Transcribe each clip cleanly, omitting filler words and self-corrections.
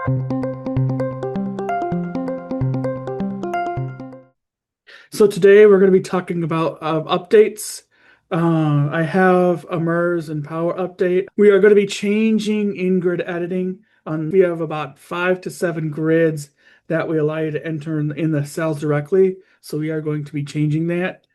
So today we're going to be talking about updates. I have a MERS and Power update. We are going to be changing in-grid editing. We have about 5 to 7 grids that we allow you to enter in the cells directly. So we are going to be changing that.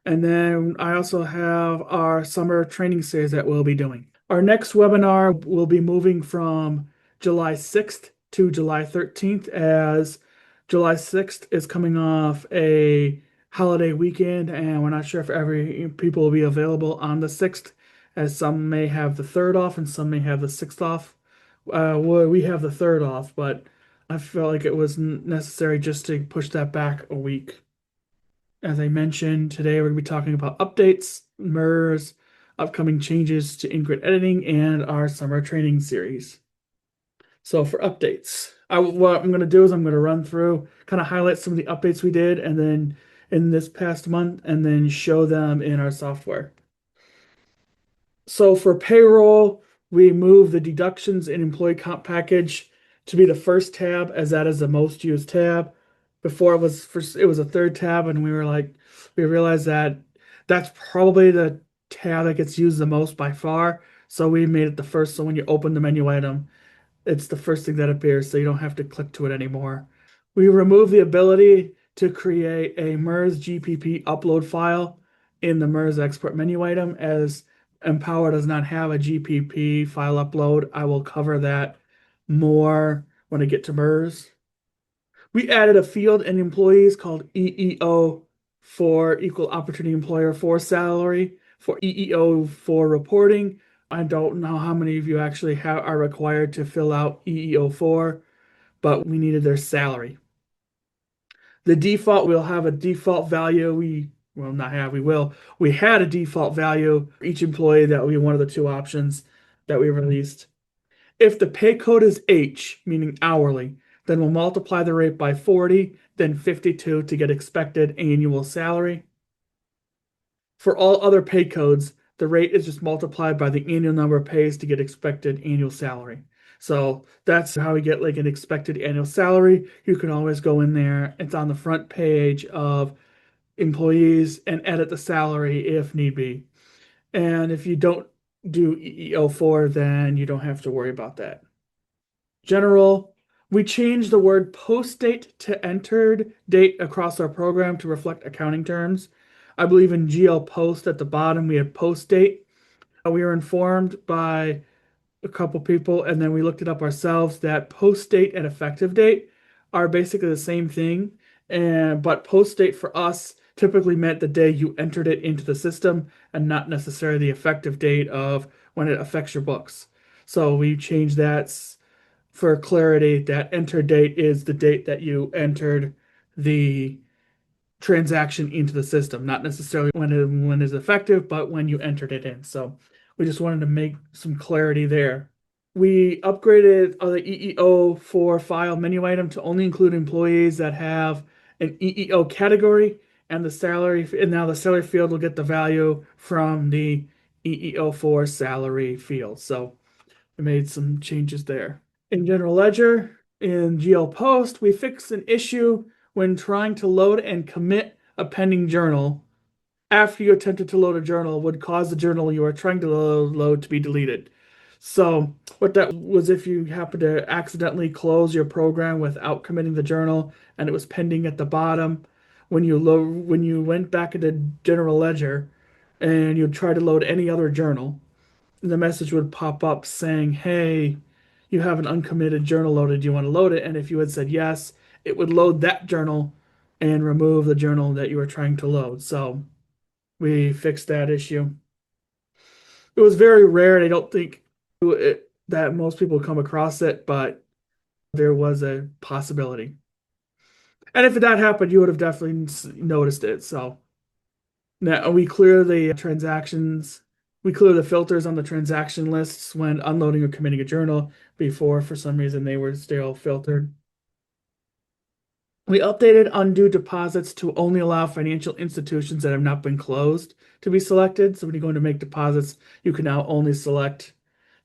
And then I also have our summer training series that we'll be doing. Our next webinar will be moving from July 6th to July 13th, as July 6th is coming off a holiday weekend, and we're not sure if every people will be available on the 6th, as some may have the 3rd off and some may have the 6th off. We have the 3rd off, but I felt like it was necessary just to push that back a week. As I mentioned, today we're going to be talking about updates, MERS, upcoming changes to in-grid editing, and our summer training series. So for updates, what I'm going to do is I'm going to run through, kind of highlight some of the updates we did, and then in this past month, and then show them in our software. So for payroll, we move the deductions in employee comp package to be the first tab, as that is the most used tab. Before it was a third tab, and we realized that that's probably the tab that gets used the most by far. So we made it the first. So when you open the menu item, it's the first thing that appears, so you don't have to click to it anymore. We remove the ability to create a MERS GPP upload file in the MERS export menu item, as Empower does not have a GPP file upload. I will cover that more when I get to MERS. We added a field in employees called EEO for Equal Opportunity Employer for salary, for EEO for reporting. I don't know how many of you actually are required to fill out EEO4, but we needed their salary. The default, we'll have a default value. We will not have, we will. We had a default value for each employee that will be one of the two options that we released. If the pay code is H, meaning hourly, then we'll multiply the rate by 40, then 52 to get expected annual salary. For all other pay codes, the rate is just multiplied by the annual number of pays to get expected annual salary. So that's how we get like an expected annual salary. You can always go in there. It's on the front page of employees and edit the salary if need be. And if you don't do EEO4, then you don't have to worry about that. General, we changed the word post date to entered date across our program to reflect accounting terms. I believe in GL post at the bottom, we had post date. We were informed by a couple people, and then we looked it up ourselves, that post date and effective date are basically the same thing. But post date for us typically meant the day you entered it into the system, and not necessarily the effective date of when it affects your books. So we changed that for clarity, that enter date is the date that you entered the transaction into the system, not necessarily when it's effective, but when you entered it in. So we just wanted to make some clarity there. We upgraded the EEO4 file menu item to only include employees that have an EEO category, and now the salary field will get the value from the EEO4 salary field. So we made some changes there. In General Ledger, in GL Post, we fixed an issue when trying to load and commit a pending journal after you attempted to load a journal would cause the journal you are trying to load to be deleted. So what that was, if you happen to accidentally close your program without committing the journal and it was pending at the bottom, when you went back into General Ledger and you try to load any other journal, the message would pop up saying, "Hey, you have an uncommitted journal loaded. Do you want to load it?" And if you had said yes, it would load that journal and remove the journal that you were trying to load. So we fixed that issue. It was very rare, and I don't think that most people come across it, but there was a possibility. And if that happened, you would have definitely noticed it. So now we clear the transactions. We clear the filters on the transaction lists when unloading or committing a journal. Before, for some reason, they were still filtered. We updated undo deposits to only allow financial institutions that have not been closed to be selected. So when you're going to make deposits, you can now only select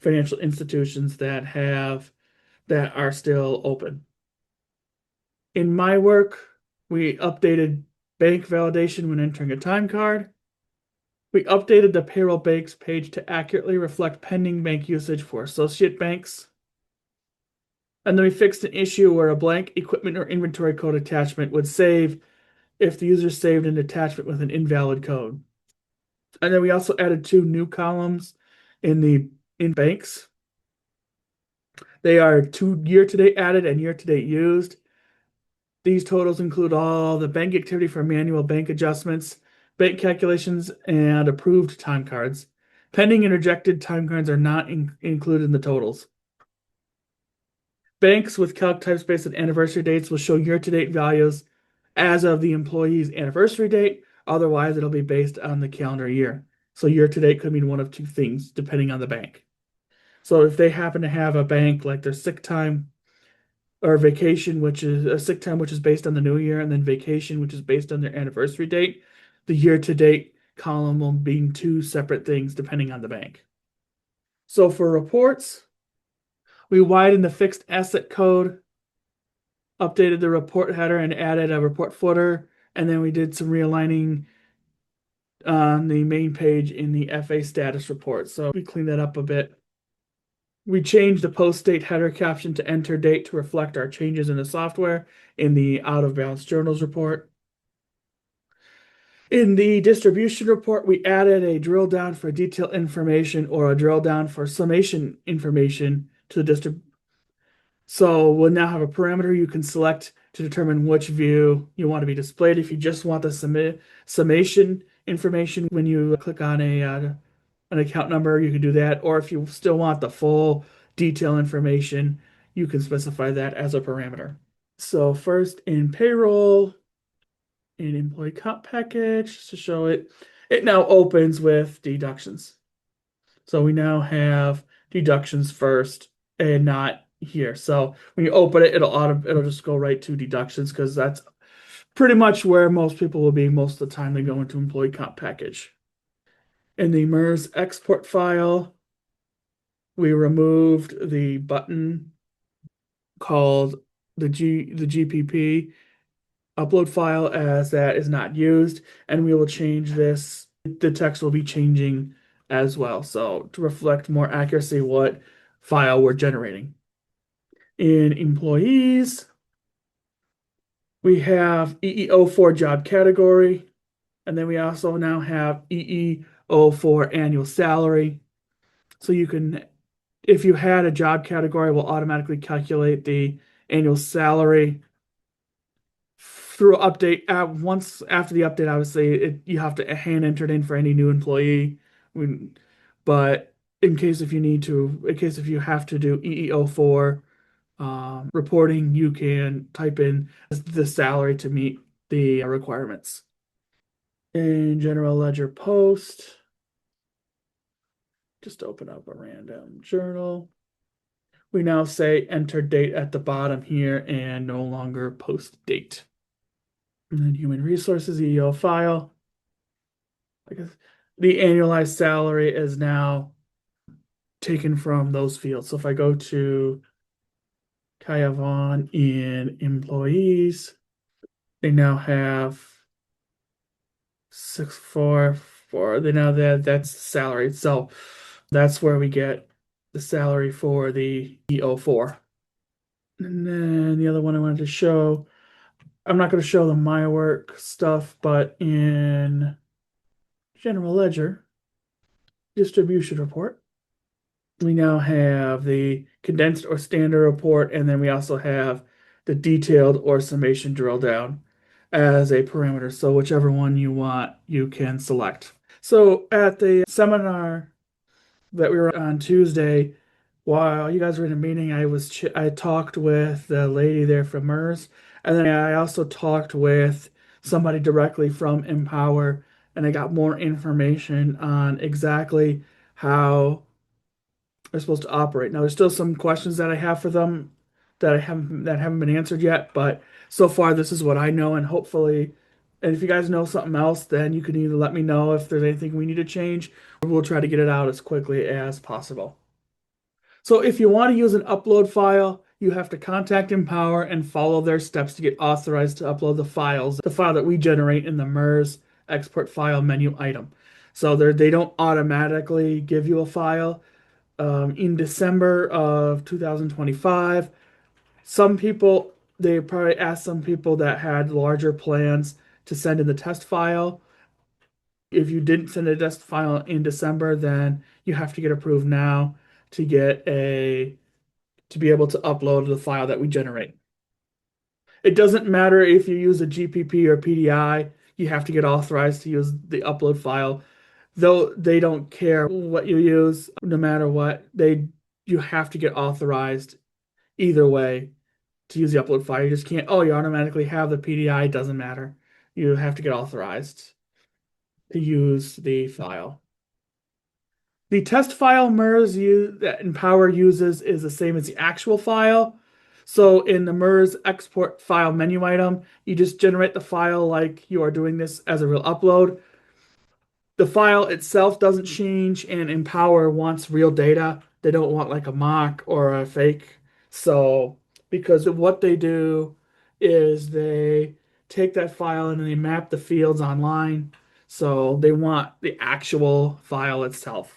financial institutions that have that are still open. In my work, we updated bank validation when entering a time card. We updated the payroll banks page to accurately reflect pending bank usage for associate banks. And then we fixed an issue where a blank equipment or inventory code attachment would save if the user saved an attachment with an invalid code. And then we also added two new columns in banks. They are two year-to-date added and year-to-date used. These totals include all the bank activity for manual bank adjustments, bank calculations, and approved time cards. Pending and rejected time cards are not included in the totals. Banks with calc types based on anniversary dates will show year-to-date values as of the employee's anniversary date. Otherwise, it'll be based on the calendar year. So year-to-date could mean one of two things, depending on the bank. So if they happen to have a bank like their sick time or vacation, which is a sick time, which is based on the new year, and then vacation, which is based on their anniversary date, the year-to-date column will be two separate things depending on the bank. So for reports, we widened the fixed asset code, updated the report header, and added a report footer. And then we did some realigning on the main page in the FA status report. So we cleaned that up a bit. We changed the post date header caption to enter date to reflect our changes in the software in the out of balance journals report. In the distribution report, we added a drill down for detail information or a drill down for summation information to the So we'll now have a parameter you can select to determine which view you want to be displayed. If you just want the summation information when you click on an account number, you can do that. Or if you still want the full detail information, you can specify that as a parameter. So first in payroll, in employee comp package to show it, it now opens with deductions. So we now have deductions first and not here. So when you open it, it'll just go right to deductions because that's pretty much where most people will be most of the time they go into employee comp package. In the MERS export file, we removed the button called the GPP upload file as that is not used, and we will change this. The text will be changing as well, so to reflect more accuracy what file we're generating. In employees, we have EEO4 job category, and then we also now have EEO4 annual salary. So you can, if you had a job category, will automatically calculate the annual salary through update. Once after the update, obviously you have to hand enter it in for any new employee. But in case if you have to do EEO4 reporting, you can type in the salary to meet the requirements. In general ledger post, just open up a random journal. We now say enter date at the bottom here and no longer post date. And then human resources EEO file. I guess the annualized salary is now taken from those fields. So if I go to Kaya Vaughn in employees, they now have 644. They now that's salary. So that's where we get the salary for the EO4. And then the other one I wanted to show, I'm not going to show the my work stuff, but in general ledger distribution report, we now have the condensed or standard report, and then we also have the detailed or summation drill down as a parameter. So whichever one you want, you can select. So at the seminar that we were on Tuesday, while you guys were in a meeting, I talked with the lady there from MERS, and then I also talked with somebody directly from Empower, and I got more information on exactly how they're supposed to operate. Now, there's still some questions that I have for them that haven't been answered yet, but so far this is what I know, and hopefully, and if you guys know something else, then you can either let me know if there's anything we need to change, or we'll try to get it out as quickly as possible. So if you want to use an upload file, you have to contact Empower and follow their steps to get authorized to upload the file that we generate in the MERS export file menu item. So they don't automatically give you a file. In December of 2025, they probably asked some people that had larger plans to send in the test file. If you didn't send a test file in December, then you have to get approved now to get a to be able to upload the file that we generate. It doesn't matter if you use a GPP or PDI, you have to get authorized to use the upload file. Though they don't care what you use, no matter what, you have to get authorized either way to use the upload file. You just can't, oh, you automatically have the PDI, it doesn't matter. You have to get authorized to use the file. The test file that Empower uses is the same as the actual file. So in the MERS export file menu item, you just generate the file like you are doing this as a real upload. The file itself doesn't change, and Empower wants real data. They don't want like a mock or a fake. So, because what they do is they take that file and they map the fields online. So they want the actual file itself.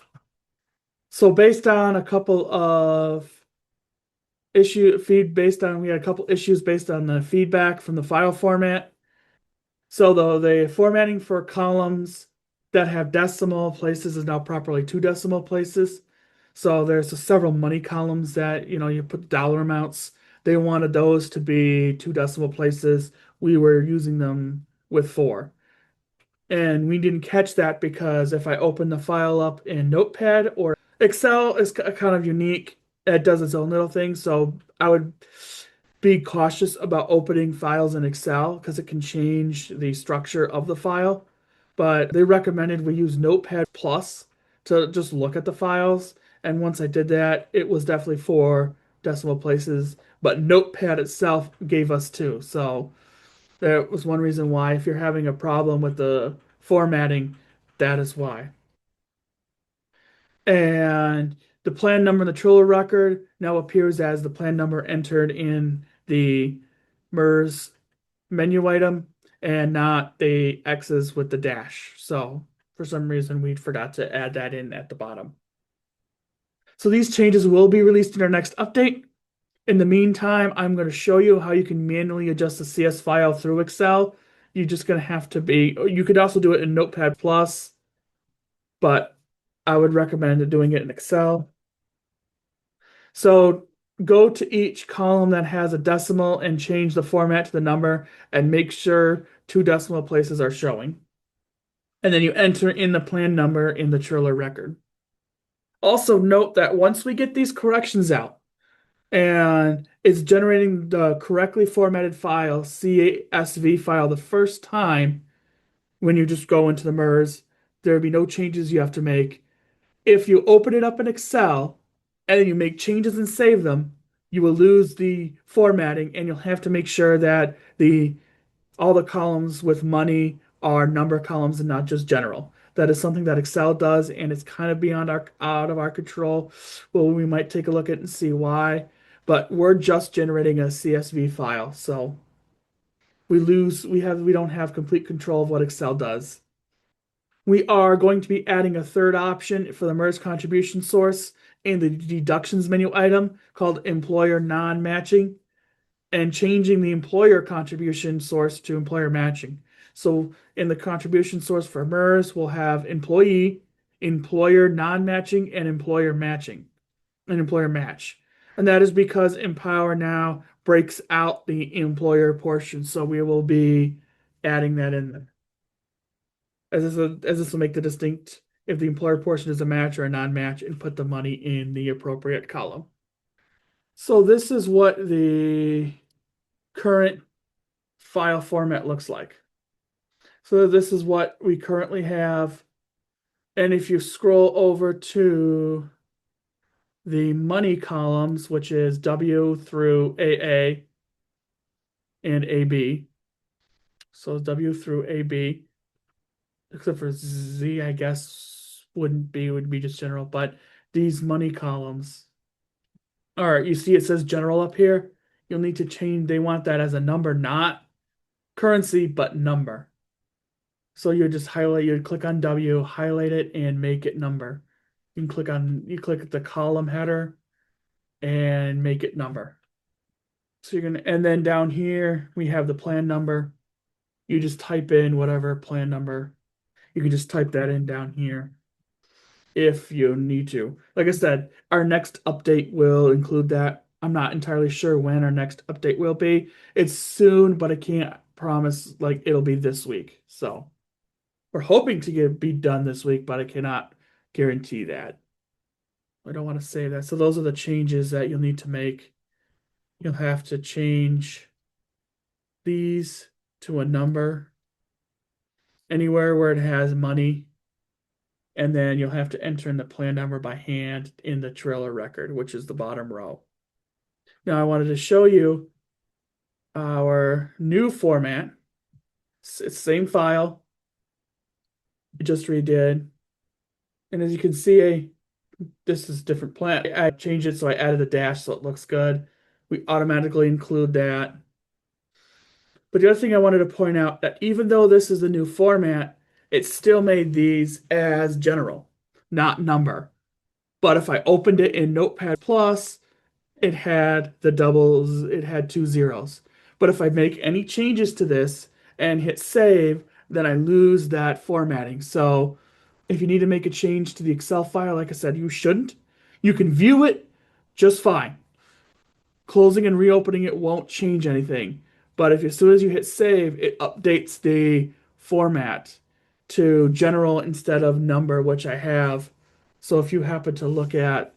So based on a couple of we had a couple issues based on the feedback from the file format. So the formatting for columns that have decimal places is now properly two decimal places. So there's several money columns that, you put dollar amounts. They wanted those to be two decimal places. We were using them with four. And we didn't catch that because if I open the file up in Notepad or Excel is kind of unique. It does its own little thing. So I would be cautious about opening files in Excel because it can change the structure of the file. But they recommended we use Notepad Plus to just look at the files. And once I did that, it was definitely four decimal places. But Notepad itself gave us two. So that was one reason why, if you're having a problem with the formatting, that is why. And the plan number in the Triller record now appears as the plan number entered in the MERS menu item and not the X's with the dash. So for some reason, we forgot to add that in at the bottom. So these changes will be released in our next update. In the meantime, I'm going to show you how you can manually adjust the CS file through Excel. You're just going to have to you could also do it in Notepad Plus, but I would recommend doing it in Excel. So go to each column that has a decimal and change the format to the number and make sure two decimal places are showing. And then you enter in the plan number in the Triller record. Also note that once we get these corrections out and it's generating the correctly formatted file, CSV file, the first time when you just go into the MERS, there will be no changes you have to make. If you open it up in Excel and then you make changes and save them, you will lose the formatting and you'll have to make sure that all the columns with money are number columns and not just general. That is something that Excel does, and it's kind of beyond out of our control. Well, we might take a look at it and see why, but we're just generating a CSV file, so we don't have complete control of what Excel does. We are going to be adding a third option for the MERS contribution source in the deductions menu item called employer non-matching, and changing the employer contribution source to employer matching. So in the contribution source for MERS, we'll have employee, employer non-matching, and employer matching, an employer match. And that is because Empower now breaks out the employer portion. So we will be adding that in there. As this will make the distinct if the employer portion is a match or a non-match and put the money in the appropriate column. So this is what the current file format looks like. So this is what we currently have. And if you scroll over to the money columns, which is W through AA and AB. So W through AB, except for Z, I guess would be just general, but these money columns All right, you see it says general up here. You'll need to change, they want that as a number, not currency, but number. So you just highlight, you click on W, highlight it, and make it number. You click the column header and make it number. So you're gonna, and then down here we have the plan number. You just type in whatever plan number. You can just type that in down here if you need to. Like I said, our next update will include that. I'm not entirely sure when our next update will be. It's soon, but I can't promise like it'll be this week. So we're hoping to be done this week, but I cannot guarantee that. I don't want to say that. So those are the changes that you'll need to make. You'll have to change these to a number anywhere where it has money, and then you'll have to enter in the plan number by hand in the trailer record, which is the bottom row. Now I wanted to show you our new format. It's the same file. It just redid. And as you can see, this is different plan. I changed it so I added a dash so it looks good. We automatically include that. But the other thing I wanted to point out that even though this is a new format, it still made these as general, not number. But if I opened it in Notepad Plus, it had the doubles, it had 2 zeros. But if I make any changes to this and hit save, then I lose that formatting. So if you need to make a change to the Excel file, like I said, you shouldn't. You can view it just fine. Closing and reopening it won't change anything. But if as soon as you hit save, it updates the format to general instead of number, which I have. So if you happen to look at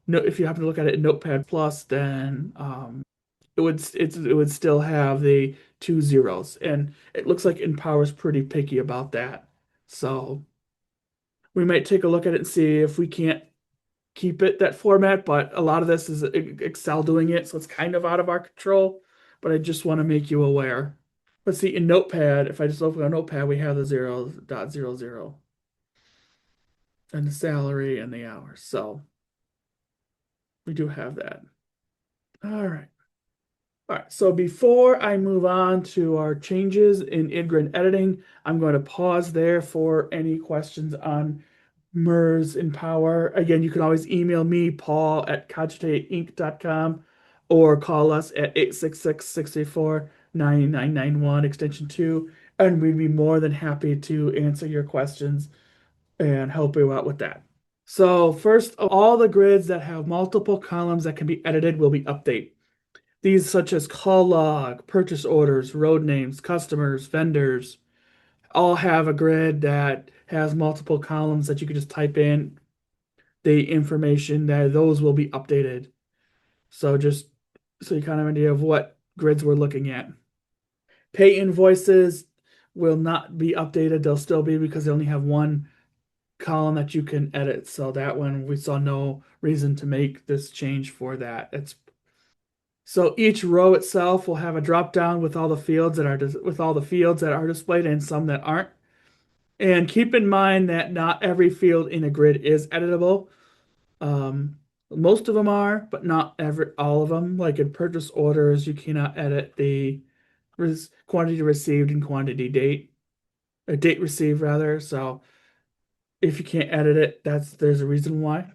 if you happen to look at it in Notepad Plus, then it would still have the 2 zeros, and it looks like Empower's pretty picky about that. So we might take a look at it and see if we can't keep it that format, but a lot of this is Excel doing it, so it's kind of out of our control. But I just want to make you aware. Let's see, in Notepad, if I just open a Notepad, we have the 0.00 and the salary and the hours. So we do have that. All right. All right, so before I move on to our changes in InGrid editing, I'm going to pause there for any questions on MERS in Power. Again, you can always email me, Paul at cogitateinc.com, or call us at 866-684-9991, extension 2, and we'd be more than happy to answer your questions and help you out with that. So first, all the grids that have multiple columns that can be edited will be updated. These such as call log, purchase orders, road names, customers, vendors, all have a grid that has multiple columns that you can just type in the information that those will be updated. So just so you kind of have an idea of what grids we're looking at. Pay invoices will not be updated. They'll still be because they only have one column that you can edit. So that one we saw no reason to make this change for that. It's So each row itself will have a drop down with all the fields that are displayed and some that aren't. And keep in mind that not every field in a grid is editable. Um, Most of them are, but not all of them. Like in purchase orders, you cannot edit the quantity received and quantity date, date received rather. So if you can't edit it, there's a reason why.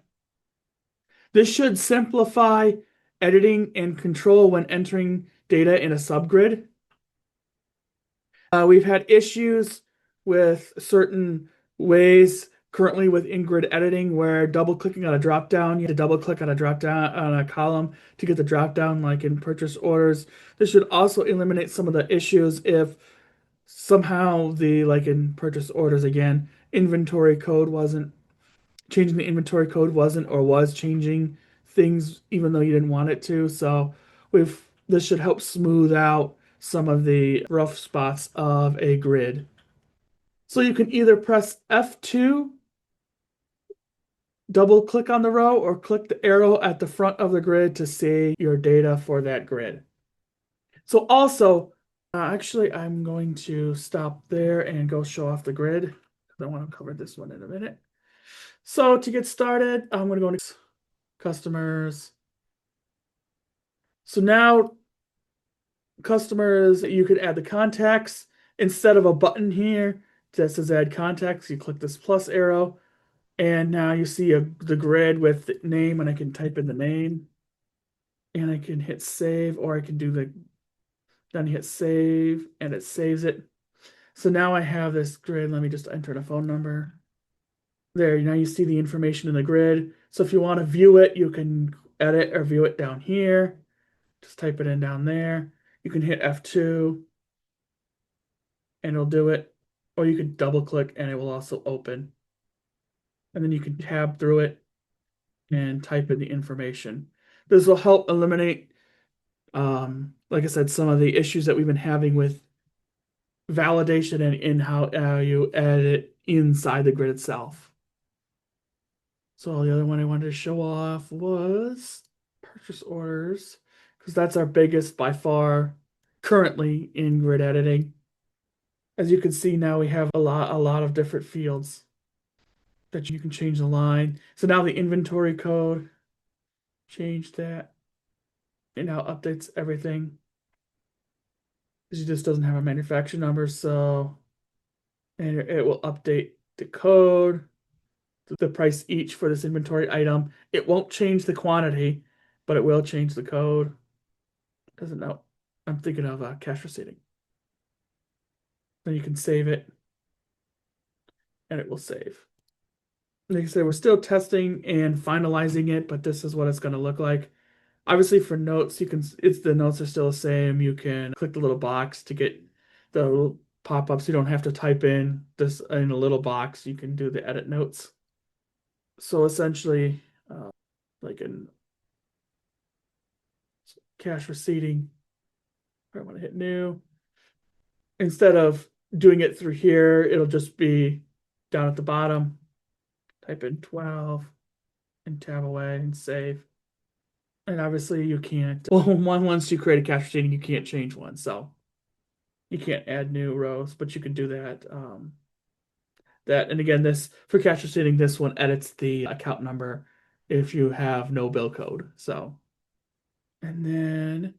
This should simplify editing and control when entering data in a subgrid. We've had issues with certain ways currently with InGrid editing where double clicking on a drop down, you have to double click on a drop down on a column to get the drop down, like in purchase orders. This should also eliminate some of the issues if somehow like in purchase orders again, inventory code wasn't changing the inventory code wasn't or was changing things even though you didn't want it to. So this should help smooth out some of the rough spots of a grid. So you can either press F2, double click on the row, or click the arrow at the front of the grid to see your data for that grid. So also, actually, I'm going to stop there and go show off the grid. I want to cover this one in a minute. So to get started, I'm going to go into customers, So now customers, you could add the contacts instead of a button here that says add contacts. You click this plus arrow, and now you see the grid with the name, and I can type in the name, and I can hit save, or I can do then hit save, and it saves it. So now I have this grid. Let me just enter a phone number. There, now you see the information in the grid. So if you want to view it, you can edit or view it down here. Just type it in down there. You can hit F2 and it'll do it. Or you could double click and it will also open. And then you can tab through it and type in the information. This will help eliminate, like I said, some of the issues that we've been having with validation and in how you edit inside the grid itself. So the other one I wanted to show off was purchase orders, because that's our biggest by far currently in grid editing. As you can see now, we have a lot of different fields that you can change the line. So now the inventory code, change that. It now updates everything. It just doesn't have a manufacturer number, so and it will update the code, the price each for this inventory item. It won't change the quantity, but it will change the code. Doesn't know. I'm thinking of cash receipting. Then you can save it, and it will save. Like I said, we're still testing and finalizing it, but this is what it's going to look like. Obviously, for notes, you can. It's the notes are still the same. You can click the little box to get the little pop-ups. You don't have to type in this in a little box. You can do the edit notes. So essentially, like in cash receipting, I want to hit new. Instead of doing it through here, it'll just be down at the bottom. Type in 12 and tab away and save. And obviously you can't, well, once you create a cache receipting, you can't change one. So you can't add new rows, but you can do that. And again, this for cache receipting, this one edits the account number if you have no bill code. So, and then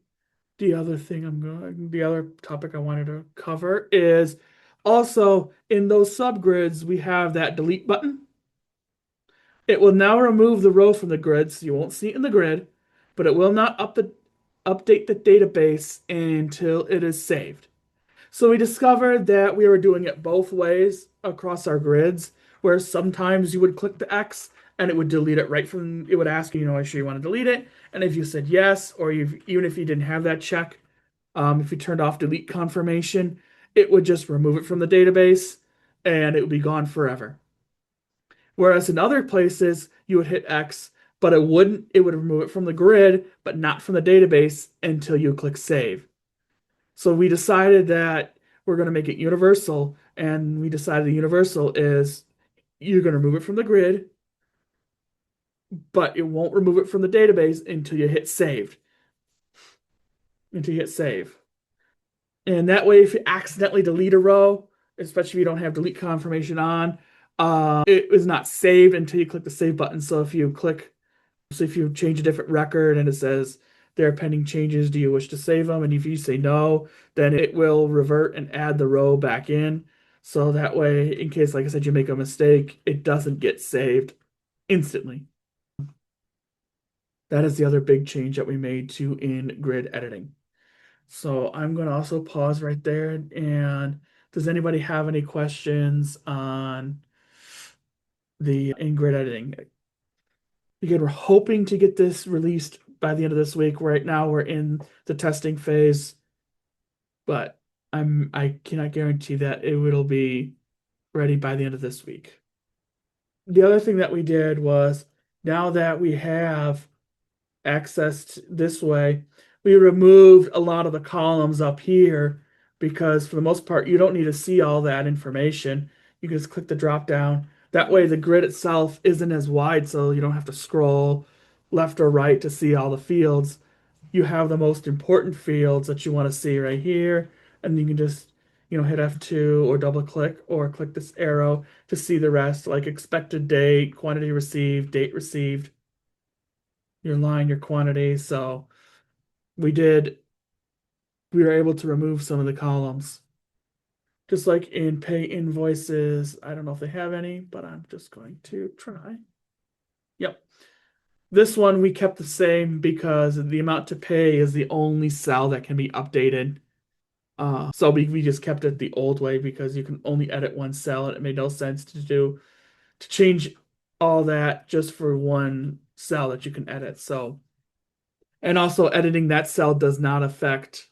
the other topic I wanted to cover is also in those subgrids, we have that delete button. It will now remove the row from the grid, so you won't see it in the grid, but it will not update the database until it is saved. So we discovered that we were doing it both ways across our grids, where sometimes you would click the X and it would delete it right from, it would ask you, are you sure you want to delete it? And if you said yes, or even if you didn't have that check, if you turned off delete confirmation, it would just remove it from the database and it would be gone forever. Whereas in other places, you would hit X, but it would remove it from the grid, but not from the database until you click save. So we decided that we're going to make it universal, and we decided the universal is you're going to remove it from the grid, but it won't remove it from the database until you hit save. Until you hit save. And that way, if you accidentally delete a row, especially if you don't have delete confirmation on, it is not saved until you click the save button. So if you change a different record and it says there are pending changes, do you wish to save them? And if you say no, then it will revert and add the row back in. So that way, in case, like I said, you make a mistake, it doesn't get saved instantly. That is the other big change that we made to in-grid editing. So I'm going to also pause right there. And does anybody have any questions on the in-grid editing? Again, we're hoping to get this released by the end of this week. Right now, we're in the testing phase, but I cannot guarantee that it will be ready by the end of this week. The other thing that we did was now that we have accessed this way, we removed a lot of the columns up here because for the most part, you don't need to see all that information. You can just click the drop down. That way the grid itself isn't as wide, so you don't have to scroll left or right to see all the fields. You have the most important fields that you want to see right here, and you can just, hit F2 or double click or click this arrow to see the rest, like expected date, quantity received, date received, your line, your quantity. So we did, we were able to remove some of the columns. Just like in pay invoices, I don't know if they have any, but I'm just going to try. Yep. This one we kept the same because the amount to pay is the only cell that can be updated. So we just kept it the old way because you can only edit one cell and it made no sense to change all that just for one cell that you can edit. So, and also editing that cell does not affect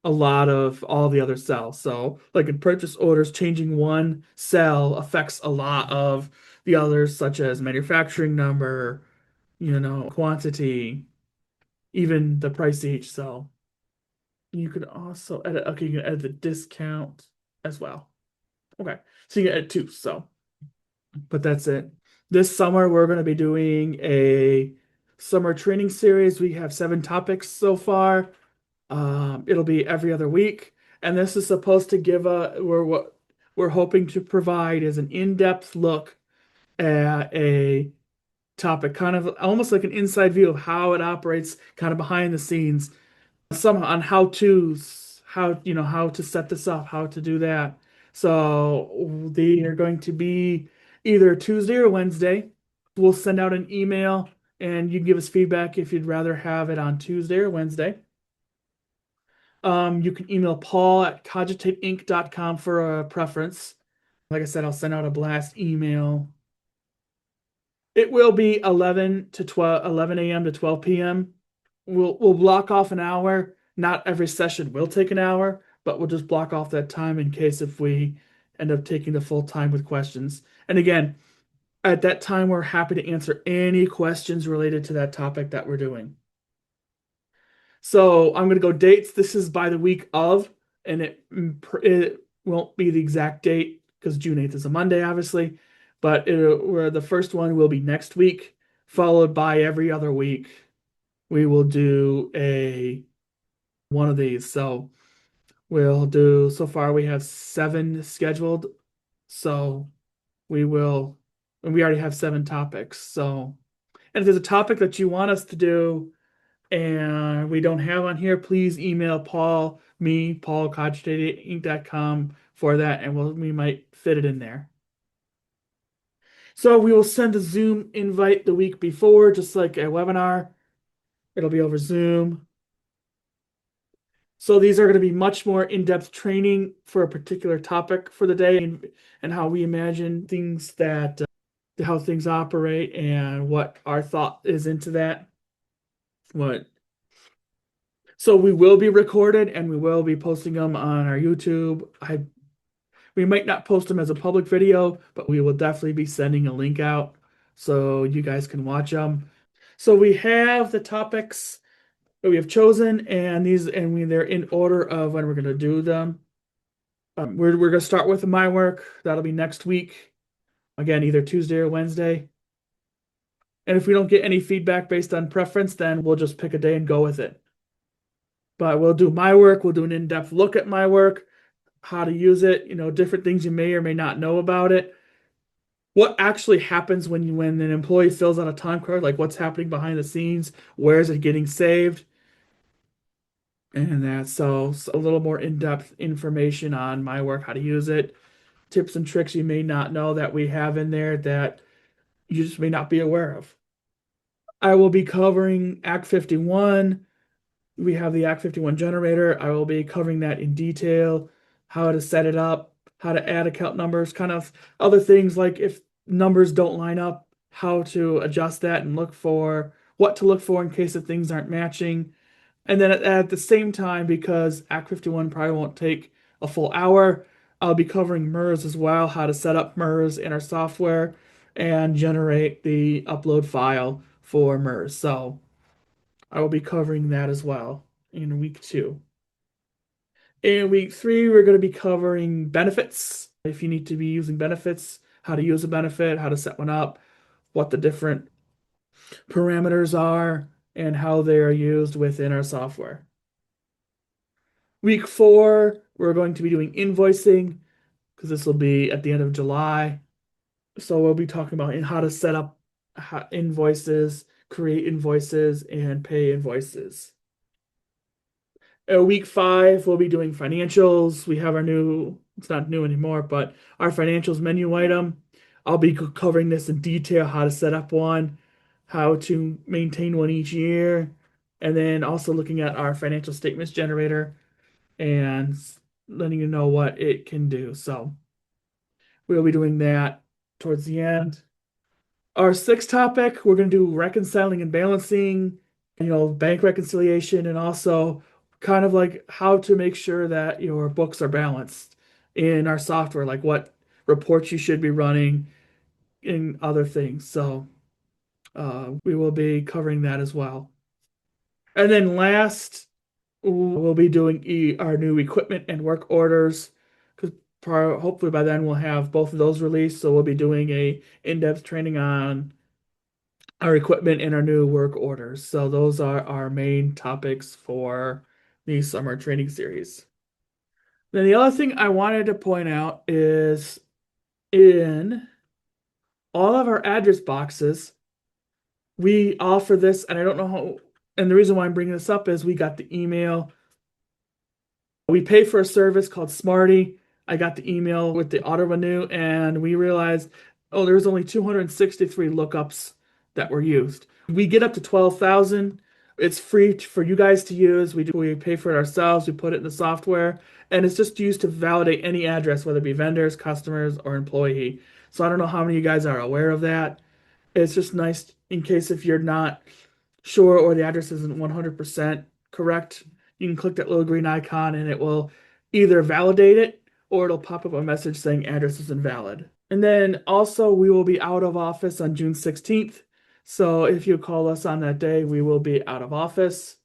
a lot of all the other cells. So, like in purchase orders, changing one cell affects a lot of the others, such as manufacturing number, quantity, even the price of each cell. You could also edit, okay, you can edit the discount as well. Okay, so you can edit two. So, but that's it. This summer, we're going to be doing a summer training series. We have 7 topics so far. It'll be every other week, and this is supposed to give what we're hoping to provide is an in-depth look at a topic, kind of almost like an inside view of how it operates, kind of behind the scenes, some on how to's, how to set this up, how to do that. So they are going to be either Tuesday or Wednesday. We'll send out an email and you can give us feedback if you'd rather have it on Tuesday or Wednesday. You can email Paul at cogitateinc.com for a preference. Like I said, I'll send out a blast email. It will be 11 to 12, 11 a.m. to 12 p.m. We'll block off an hour. Not every session will take an hour, but we'll just block off that time in case if we end up taking the full time with questions. And again, at that time, we're happy to answer any questions related to that topic that we're doing. So I'm going to go dates. This is by the week of, and it won't be the exact date because June 8th is a Monday, obviously, but where the first one will be next week, followed by every other week. We will do one of these. So we'll do, so far we have 7 scheduled. So and we already have 7 topics. So, and if there's a topic that you want us to do, and we don't have on here, please email Paul, cogitateinc.com for that, and we might fit it in there. So we will send a Zoom invite the week before, just like a webinar. It'll be over Zoom. So these are going to be much more in-depth training for a particular topic for the day and how we imagine things how things operate and what our thought is into that. So we will be recorded and we will be posting them on our YouTube. We might not post them as a public video, but we will definitely be sending a link out so you guys can watch them. So we have the topics that we have chosen, and they're in order of when we're going to do them. We're going to start with my work. That'll be next week. Again, either Tuesday or Wednesday. And if we don't get any feedback based on preference, then we'll just pick a day and go with it. But we'll do my work. We'll do an in-depth look at my work, how to use it, different things you may or may not know about it. What actually happens when an employee fills out a time card, like what's happening behind the scenes, where is it getting saved? And that's so a little more in-depth information on my work, how to use it, tips and tricks you may not know that we have in there that you just may not be aware of. I will be covering Act 51. We have the Act 51 generator. I will be covering that in detail, how to set it up, how to add account numbers, kind of other things like if numbers don't line up, how to adjust that and what to look for in case if things aren't matching. And then at the same time, because Act 51 probably won't take a full hour, I'll be covering MERS as well, how to set up MERS in our software and generate the upload file for MERS. So I will be covering that as well in week 2. In week 3, we're going to be covering benefits. If you need to be using benefits, how to use a benefit, how to set one up, what the different parameters are, and how they are used within our software. Week 4, we're going to be doing invoicing because this will be at the end of July. So we'll be talking about how to set up invoices, create invoices, and pay invoices. Week 5, we'll be doing financials. We have our new, it's not new anymore, but our financials menu item. I'll be covering this in detail, how to set up one, how to maintain one each year, and then also looking at our financial statements generator and letting you know what it can do. So we'll be doing that towards the end. Our sixth topic, we're going to do reconciling and balancing, bank reconciliation, and also kind of like how to make sure that your books are balanced in our software, like what reports you should be running and other things. So we will be covering that as well. And then last, we'll be doing our new equipment and work orders because hopefully by then we'll have both of those released. So we'll be doing a in-depth training on our equipment and our new work orders. So those are our main topics for the summer training series. Then the other thing I wanted to point out is in all of our address boxes, we offer this, and I don't know how, and the reason why I'm bringing this up is we got the email. We pay for a service called Smarty. I got the email with the auto renew, and we realized, oh, there was only 263 lookups that were used. We get up to 12,000. It's free for you guys to use. We pay for it ourselves. We put it in the software, and it's just used to validate any address, whether it be vendors, customers, or employee. So I don't know how many of you guys are aware of that. It's just nice in case if you're not sure or the address isn't 100% correct, you can click that little green icon and it will either validate it or it'll pop up a message saying address is invalid. And then also we will be out of office on June 16th. So if you call us on that day, we will be out of office.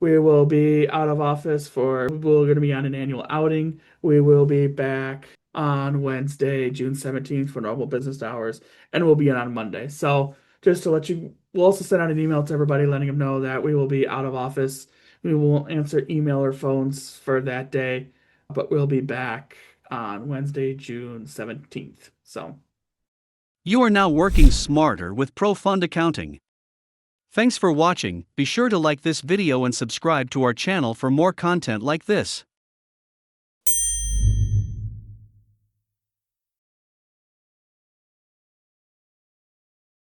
We will be out of office we're going to be on an annual outing. We will be back on Wednesday, June 17th for normal business hours, and we'll be in on Monday. So just to let you, we'll also send out an email to everybody letting them know that we will be out of office. We won't answer email or phones for that day, but we'll be back on Wednesday, June 17th. So you are now working smarter with ProFund Accounting. Thanks for watching. Be sure to like this video and subscribe to our channel for more content like this.